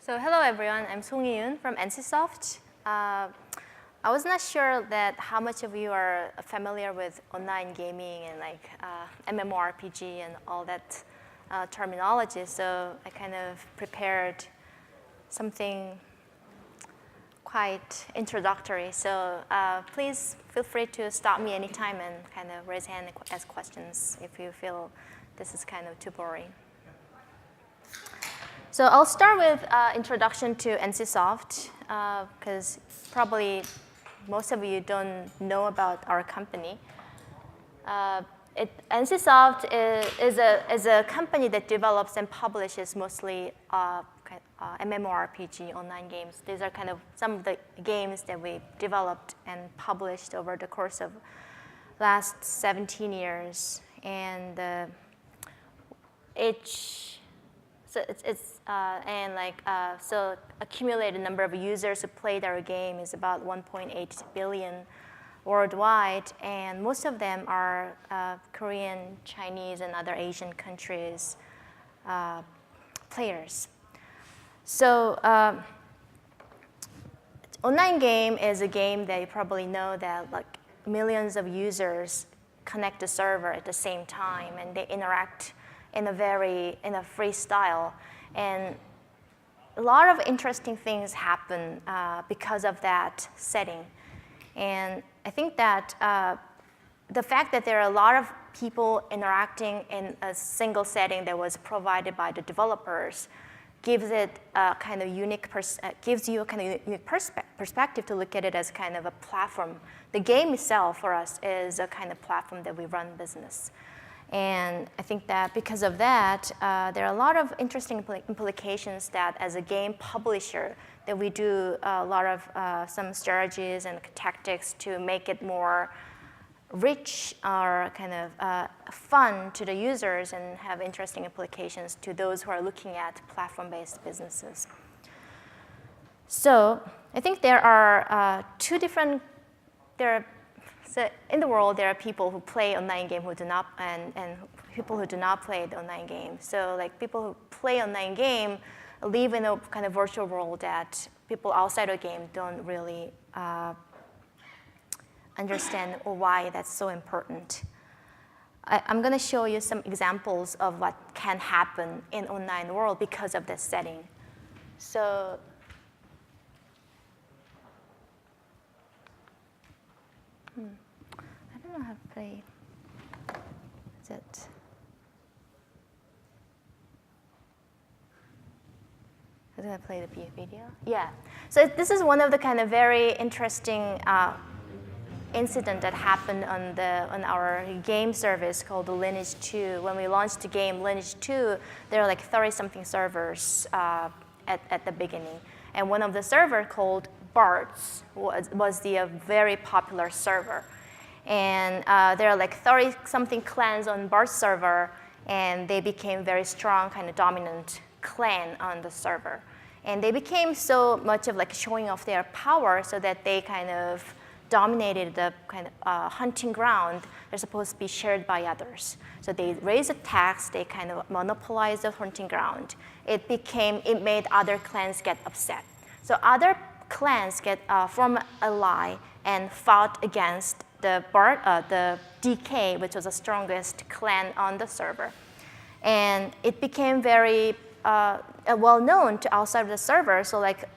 So hello everyone, I'm Songyee from NCSoft. I was not sure that how much of you are familiar with online gaming and like MMORPG and all that terminology, so I kind of prepared something quite introductory. So please feel free to stop me anytime and kind of raise hand and ask questions if you feel this is kind of too boring. So I'll start with introduction to NCSoft, because probably most of you don't know about our company. NCSoft is a company that develops and publishes mostly MMORPG online games. These are kind of some of the games that we developed and published over the course of last 17 years. And so accumulated number of users who played our game is about 1.8 billion worldwide, and most of them are Korean, Chinese, and other Asian countries players. So online game is a game that you probably know that like millions of users connect to server at the same time, and they interact in a free style, and a lot of interesting things happen because of that setting. And I think that the fact that there are a lot of people interacting in a single setting that was provided by the developers gives it a kind of unique perspective to look at it as kind of a platform. The game itself for us is a kind of platform that we run business. And I think that because of that, there are a lot of interesting implications that as a game publisher that we do a lot of some strategies and tactics to make it more rich or kind of fun to the users and have interesting implications to those who are looking at platform-based businesses. So I think there are so in the world, there are people who play online game who do not, and people who do not play the online game. So like people who play online game live in a kind of virtual world that people outside of game don't really understand why that's so important. I'm going to show you some examples of what can happen in online world because of this setting. So I don't know how to play. Is it? I'm going to play the video. Yeah. So this is one of the kind of very interesting incident that happened on our game service called the Lineage 2. When we launched the game Lineage 2, there were like 30-something servers at the beginning. And one of the servers called Waltz was the very popular server. And there are like 30-something clans on Waltz server, and they became very strong, kind of dominant clan on the server. And they became so much of like showing off their power so that they kind of dominated the kind of hunting ground they're supposed to be shared by others. So they raised a tax, they kind of monopolized the hunting ground. It made other clans get upset. So other clans form an ally and fought against the DK, which was the strongest clan on the server. And it became very well known to outside of the server. So like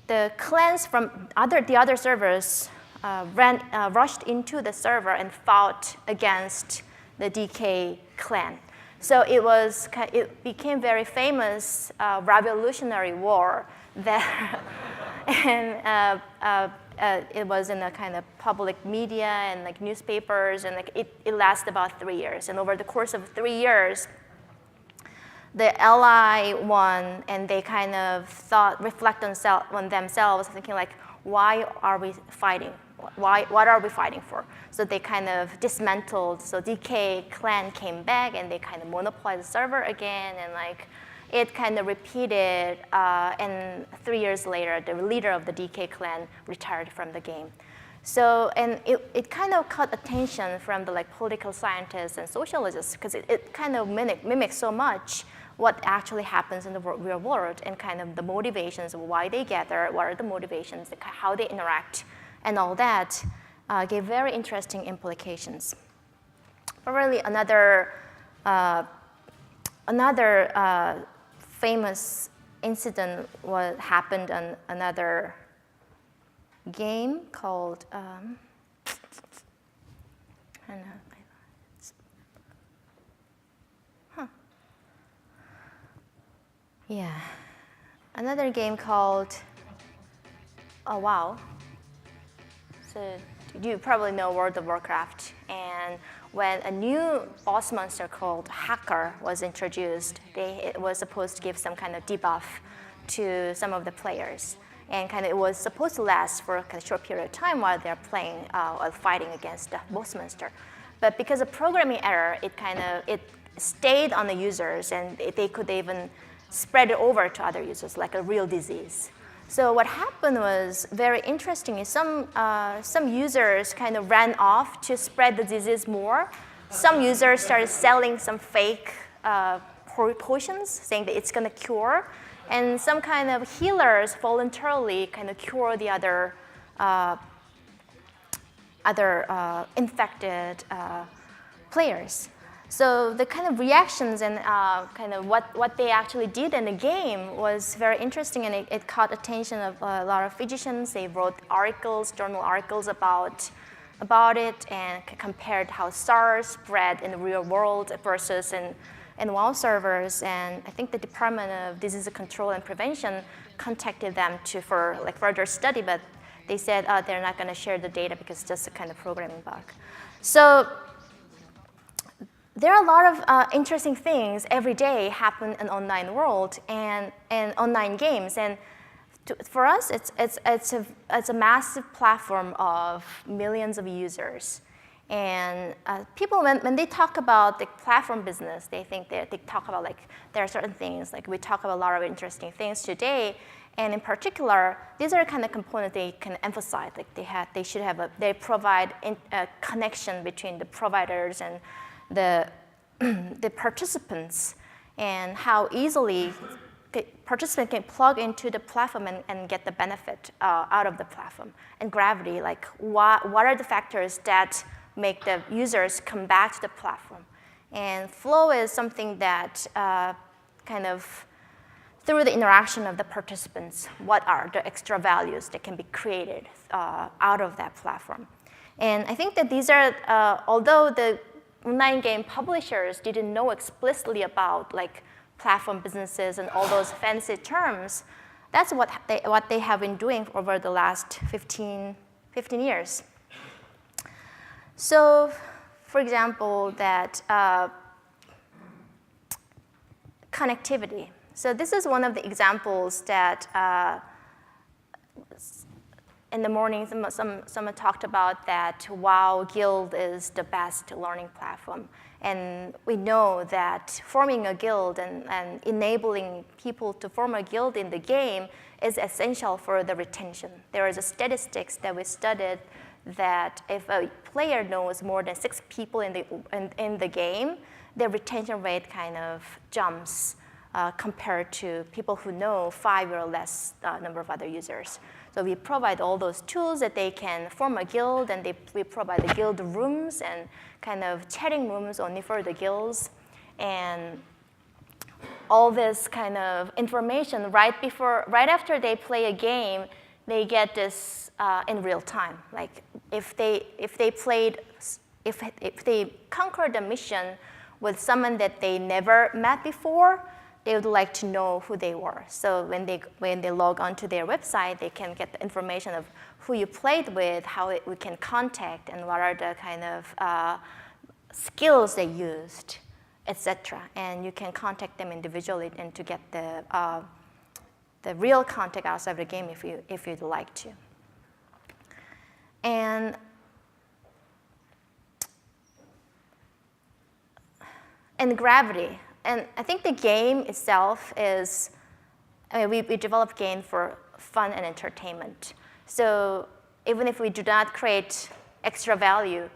the clans from the other servers rushed into the server and fought against the DK clan. So it became very famous revolutionary war that and it was in a kind of public media and like newspapers, and like it lasted about 3 years. And over the course of 3 years, the ally won, and they kind of reflect on themselves, thinking like, why are we fighting? What are we fighting for? So they kind of dismantled. So DK clan came back, and they kind of monopolized the server again, and like it kind of repeated. And 3 years later, the leader of the DK clan retired from the game. So, and it kind of caught attention from the like political scientists and sociologists because it kind of mimics so much what actually happens in the real world and kind of the motivations of why they gather, what are the motivations, how they interact, and all that gave very interesting implications. But really another famous incident happened on another game called, another game called, oh wow. So you probably know World of Warcraft, and when a new boss monster called Hacker was introduced, it was supposed to give some kind of debuff to some of the players. And kind of it was supposed to last for a short period of time while they're playing or fighting against the boss monster. But because of programming error, it stayed on the users, and they could even spread it over to other users like a real disease. So what happened was very interesting. Is some users kind of ran off to spread the disease more. Some users started selling some fake potions, saying that it's going to cure. And some kind of healers voluntarily kind of cure the other infected players. So the kind of reactions and kind of what they actually did in the game was very interesting, and it caught attention of a lot of physicians. They wrote articles, journal articles about it, and compared how SARS spread in the real world versus in WoW servers. And I think the Department of Disease Control and Prevention contacted them for further study, but they said they're not going to share the data because it's just a kind of programming bug. So there are a lot of interesting things every day happen in online world and online games. And for us, it's a massive platform of millions of users. And people, when they talk about the platform business, they think they talk about there are certain things, we talk about a lot of interesting things today. And in particular, these are kind of components they can emphasize. They provide a connection between the providers and the participants, and how easily the participant can plug into the platform and get the benefit out of the platform. And gravity, what are the factors that make the users come back to the platform? And flow is something that kind of, through the interaction of the participants, what are the extra values that can be created out of that platform? And I think that these are, although the online game publishers didn't know explicitly about platform businesses and all those fancy terms, that's what they have been doing over the last 15 years. So, for example, that connectivity. So this is one of the examples that in the morning, someone talked about that WoW Guild is the best learning platform. And we know that forming a guild and enabling people to form a guild in the game is essential for the retention. There is a statistics that we studied that if a player knows more than 6 people in the game, their retention rate kind of jumps compared to people who know 5 or less number of other users. So we provide all those tools that they can form a guild, and we provide the guild rooms and kind of chatting rooms only for the guilds. And all this kind of information right after they play a game, they get this in real time. If they conquered a mission with someone that they never met before, they would like to know who they were. So when they log onto their website, they can get the information of who you played with, how we can contact, and what are the kind of skills they used, etc. And you can contact them individually and to get the real contact outside of the game if you'd like to. And gravity. And I think the game itself is, we develop game for fun and entertainment. So even if we do not create extra value,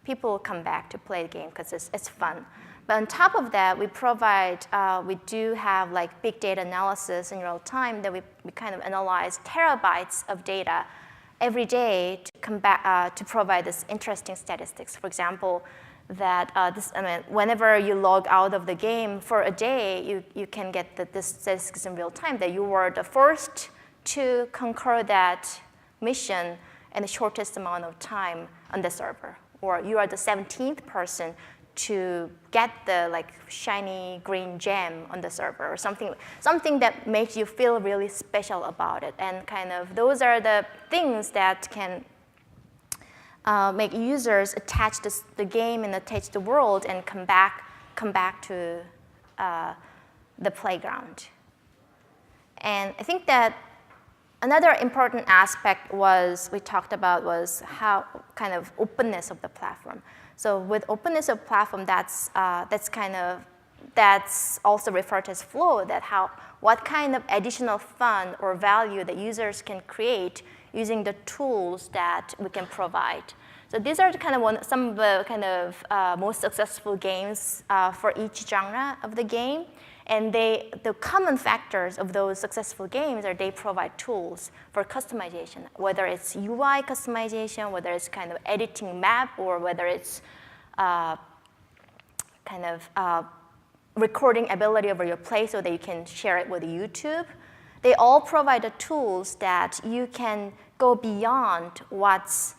people come back to play the game because it's fun. But on top of that, we do have like big data analysis in real time that we kind of analyze terabytes of data every day to provide this interesting statistics. For example, that whenever you log out of the game for a day, you can get this statistics in real time that you were the first to conquer that mission in the shortest amount of time on the server, or you are the 17th person to get the like shiny green gem on the server, or something that makes you feel really special about it. And kind of those are the things that can make users attach the game and attach the world and come back to the playground. And I think that another important aspect we talked about was how kind of openness of the platform. So with openness of platform, that's also referred to as flow. What kind of additional fun or value that users can create using the tools that we can provide. So these are some of the kind of most successful games for each genre of the game. And the common factors of those successful games are they provide tools for customization, whether it's UI customization, whether it's kind of editing map, or whether it's recording ability over your play so that you can share it with YouTube. They all provide the tools that you can go beyond what's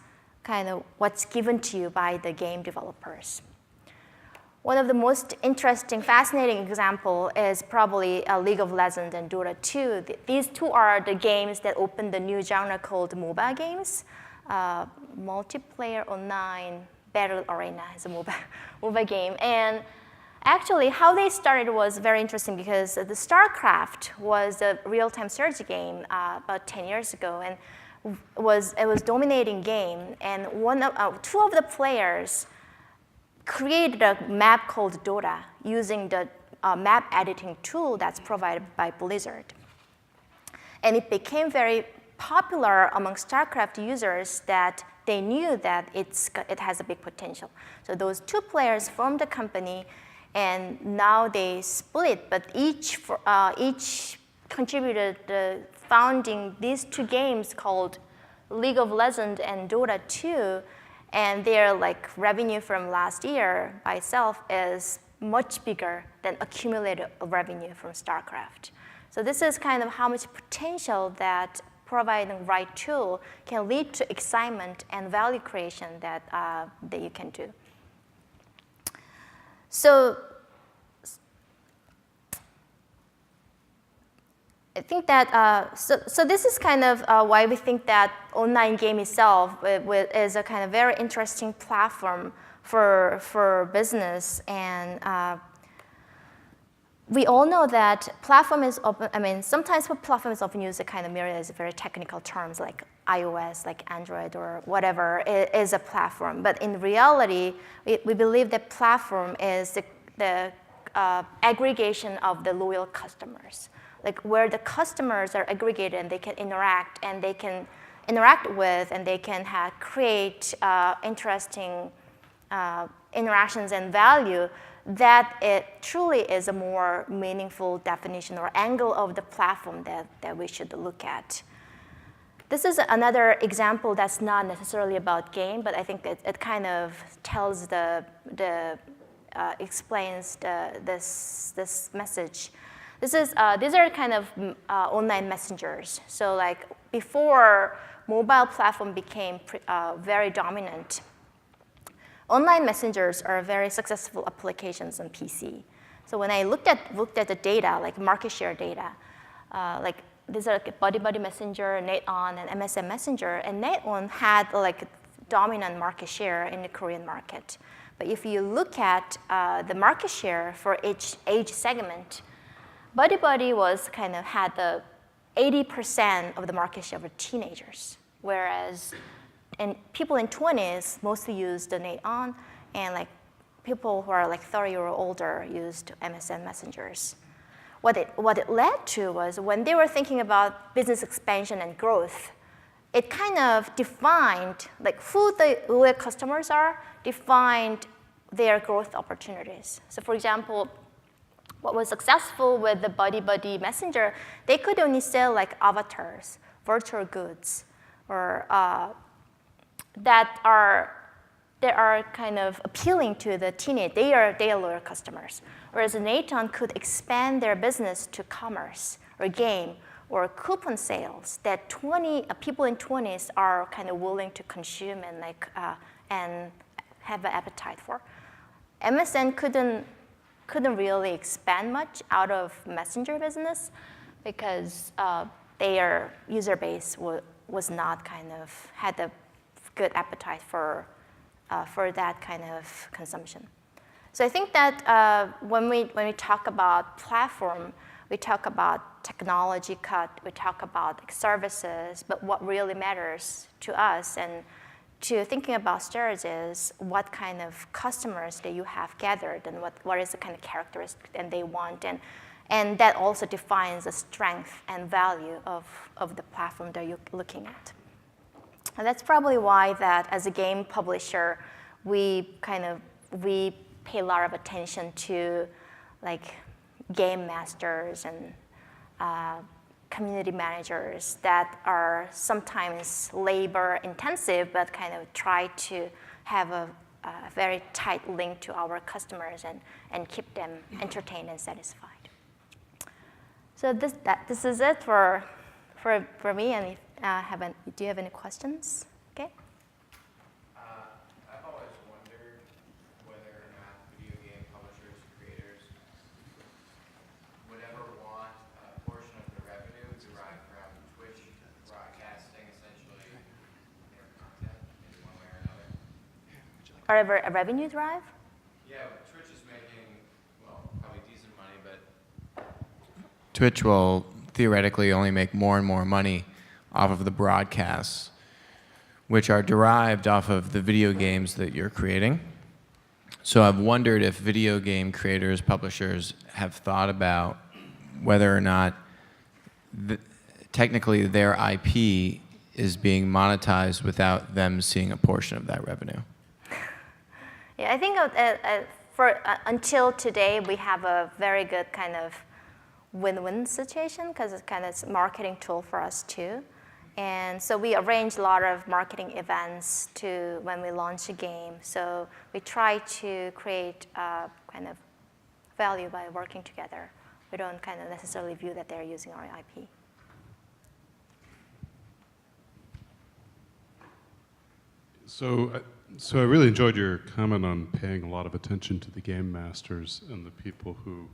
given to you by the game developers. One of the most interesting, fascinating example is probably League of Legends and Dota 2. These two are the games that opened the new genre called MOBA games. Multiplayer online battle arena is a MOBA game. And actually, how they started was very interesting because the StarCraft was a real-time strategy game about 10 years ago, and it was dominating game. And two of the players created a map called Dota using the map editing tool that's provided by Blizzard. And it became very popular among StarCraft users that they knew that it has a big potential. So those two players formed a company, and now they split, but each contributed founding these two games called League of Legends and Dota 2. And their revenue from last year by itself is much bigger than accumulated revenue from StarCraft. So this is kind of how much potential that providing the right tool can lead to excitement and value creation that you can do. So I think that, so this is kind of why we think that online game itself is a kind of very interesting platform for business. And we all know that platform is open. Sometimes platform is often used to kind of mirror as very technical terms like iOS, like Android, or whatever is a platform. But in reality, we believe that platform is the aggregation of the loyal customers. Where the customers are aggregated and they can interact with, and they can create interesting interactions and value, that it truly is a more meaningful definition or angle of the platform that we should look at. This is another example that's not necessarily about game, but I think it kind of tells explains this message. These are kind of online messengers. So before mobile platform became very dominant, online messengers are very successful applications on PC. So when I looked at the data, like market share data, these are Buddy Messenger, NetOn, and MSN Messenger, and NetOn had dominant market share in the Korean market. But if you look at the market share for each age segment, Buddy had the 80% of the market share for teenagers, whereas people in 20s mostly used the NetOn, and people who are 30 or older used MSN messengers. What it led to was when they were thinking about business expansion and growth, it kind of defined who the loyal customers are, defined their growth opportunities. So for example, what was successful with the Buddy Messenger, they could only sell like avatars, virtual goods, or that are kind of appealing to the teenage. They are loyal customers. Whereas Naton could expand their business to commerce or game or coupon sales that people in 20s are kind of willing to consume and have an appetite for. MSN couldn't really expand much out of Messenger business because their user base was not had a good appetite for that kind of consumption. So I think that when we talk about platform, we talk about technology cut, we talk about services, but what really matters to us and to thinking about Stairs is what kind of customers that you have gathered and what is the kind of characteristic that they want. And that also defines the strength and value of the platform that you're looking at. And that's probably why that as a game publisher, we pay a lot of attention to like game masters and community managers that are sometimes labor intensive, but kind of try to have a very tight link to our customers and keep them entertained and satisfied. So this is it for me. And do you have any questions? Okay. I've always wondered whether or not video game publishers, creators would ever want a portion of the revenue derived from Twitch broadcasting essentially their content in one way or another. Or a revenue drive? Yeah, Twitch is making, well, probably decent money, but Twitch will theoretically only make more and more money off of the broadcasts, which are derived off of the video games that you're creating. So I've wondered if video game creators, publishers have thought about whether or not technically their IP is being monetized without them seeing a portion of that revenue. Yeah, I think until today, we have a very good kind of win-win situation because it's kind of a marketing tool for us too. And so we arrange a lot of marketing events when we launch a game. So we try to create kind of value by working together. We don't kind of necessarily view that they're using our IP. So I really enjoyed your comment on paying a lot of attention to the game masters and the people who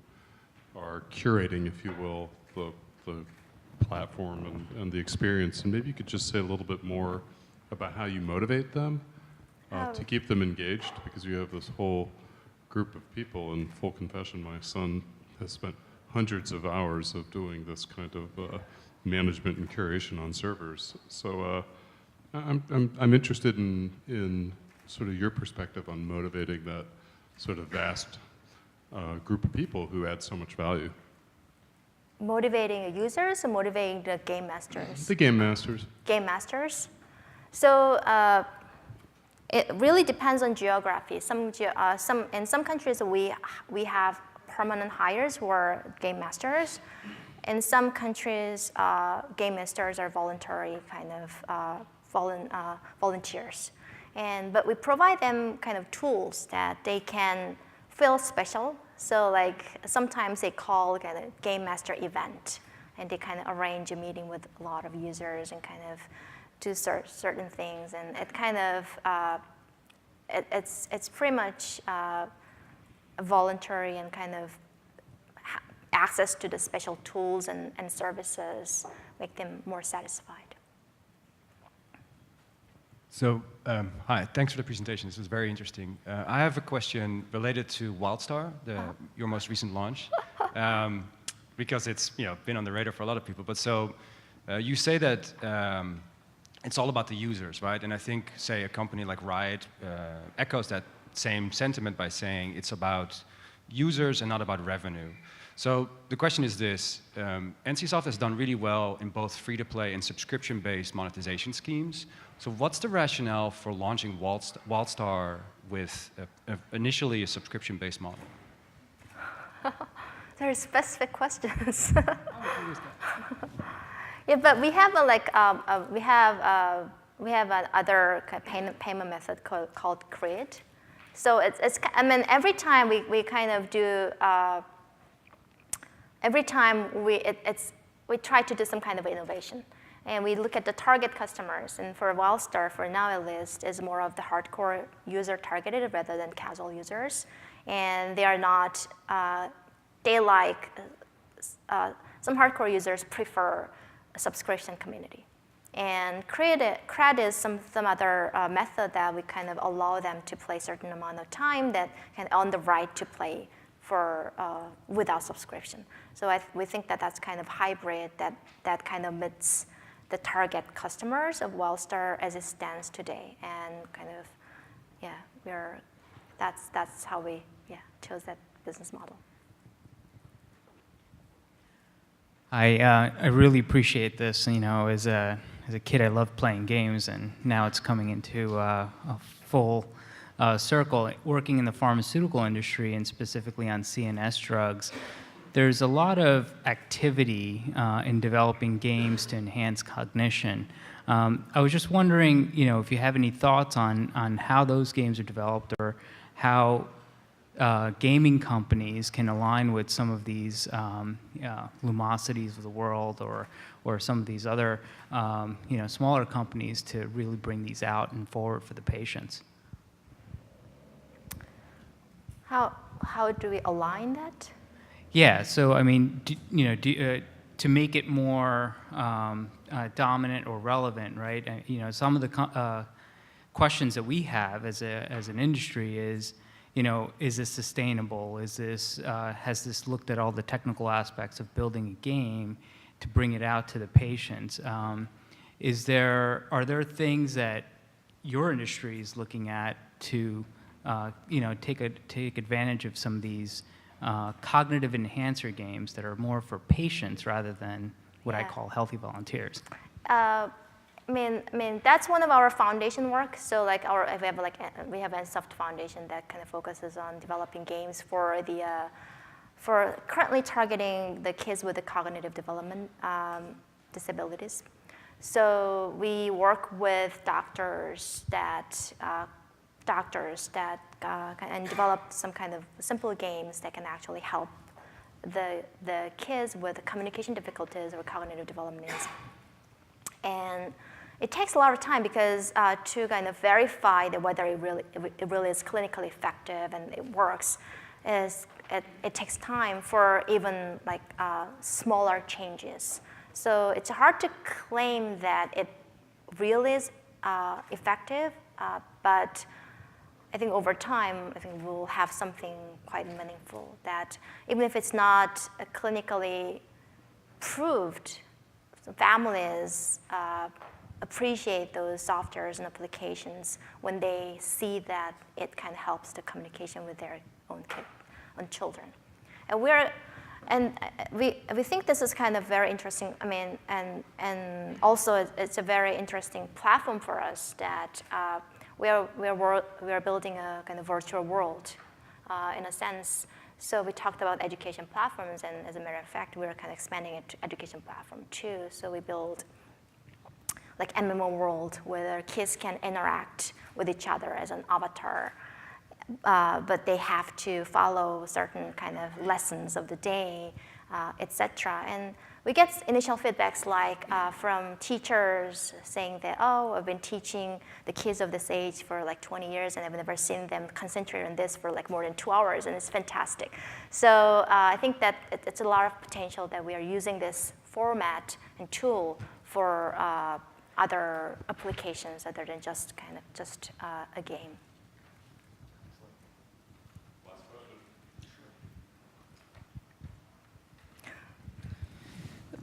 are curating, if you will, the platform and the experience. And maybe you could just say a little bit more about how you motivate them to keep them engaged, because you have this whole group of people. And full confession, my son has spent hundreds of hours of doing this kind of management and curation on servers. So I'm interested in sort of your perspective on motivating that sort of vast group of people who add so much value. Motivating the users or motivating the game masters? The game masters. Game masters. So it really depends on geography. In some countries, we have permanent hires who are game masters. In some countries, game masters are voluntary kind of volunteers. But we provide them kind of tools that they can feel special. So like sometimes they call kind of game master event, and they kind of arrange a meeting with a lot of users and kind of do certain things. And it kind of it's pretty much voluntary and kind of access to the special tools and services make them more satisfied. So, hi, thanks for the presentation. This was very interesting. I have a question related to Wildstar, your most recent launch, because it's been on the radar for a lot of people. But so, you say that it's all about the users, right? And I think, say, a company like Riot echoes that same sentiment by saying it's about users and not about revenue. So the question is this: NCSoft has done really well in both free-to-play and subscription-based monetization schemes. So what's the rationale for launching Wildstar with initially a subscription-based model? There are specific questions. Yeah, but we have another payment method called Grid. So I mean, every time we kind of do, every time we try to do some kind of innovation. And we look at the target customers. And for Wildstar, for now at least, is more of the hardcore user targeted rather than casual users. And they are not, some hardcore users prefer a subscription community. And cred is some other method that we kind of allow them to play a certain amount of time that can earn the right to play for without subscription. So we think that that's kind of hybrid that kind of meets the target customers of Wildstar as it stands today, and kind of, yeah, that's how we chose that business model. I really appreciate this. You know, as a kid, I loved playing games, and now it's coming into a full circle. Working in the pharmaceutical industry, and specifically on CNS drugs, there's a lot of activity in developing games to enhance cognition. I was just wondering, you know, if you have any thoughts on how those games are developed, or how gaming companies can align with some of these Lumosities of the world, or some of these other smaller companies to really bring these out and forward for the patients. How do we align that? Yeah, so I mean, to make it more dominant or relevant, right? You know, some of the questions that we have as an industry is, you know, is this sustainable? Is this has this looked at all the technical aspects of building a game to bring it out to the patients? Are there things that your industry is looking at to take advantage of some of these cognitive enhancer games that are more for patients rather than what I call healthy volunteers? I mean that's one of our foundation work. So like we have a soft foundation that kind of focuses on developing games for currently targeting the kids with the cognitive development disabilities. So we work with doctors that and develop some kind of simple games that can actually help the kids with communication difficulties or cognitive development needs. And it takes a lot of time because to kind of verify that whether it really is clinically effective and it works, it takes time for even like smaller changes. So it's hard to claim that it really is effective, but I think over time, I think we'll have something quite meaningful that even if it's not clinically proved, families appreciate those softwares and applications when they see that it kind of helps the communication with their own children. And we think this is kind of very interesting. I mean, and also it's a very interesting platform for us that we are building a kind of virtual world in a sense. So we talked about education platforms, and as a matter of fact, we're kind of expanding it to education platform too. So we build like MMO world where kids can interact with each other as an avatar, but they have to follow certain kind of lessons of the day, etc. And we get initial feedbacks like from teachers saying that, oh, I've been teaching the kids of this age for like 20 years and I've never seen them concentrate on this for like more than 2 hours, and it's fantastic. So I think that it's a lot of potential that we are using this format and tool for other applications other than just a game.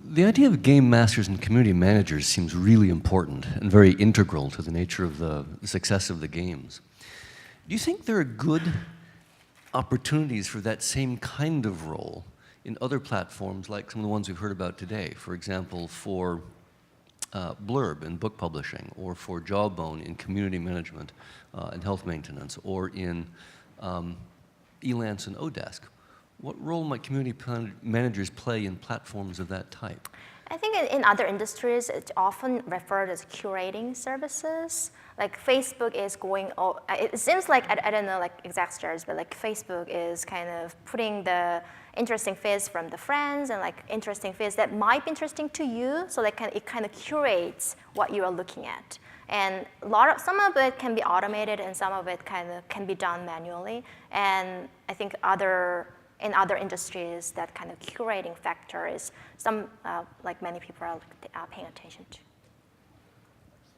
The idea of game masters and community managers seems really important and very integral to the nature of the success of the games. Do you think there are good opportunities for that same kind of role in other platforms like some of the ones we've heard about today. For example, for Blurb in book publishing, or for Jawbone in community management and health maintenance, or in Elance and Odesk. What role might community managers play in platforms of that type? I think in other industries, it's often referred as curating services. Like Facebook is going, it seems like, I don't know like exact stories, but like Facebook is kind of putting the interesting feeds from the friends and like interesting feeds that might be interesting to you. So like it kind of curates what you are looking at. And some of it can be automated and some of it kind of can be done manually. And I think in other industries, that kind of curating factor is like many people are paying attention to.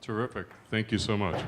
Terrific. Thank you so much.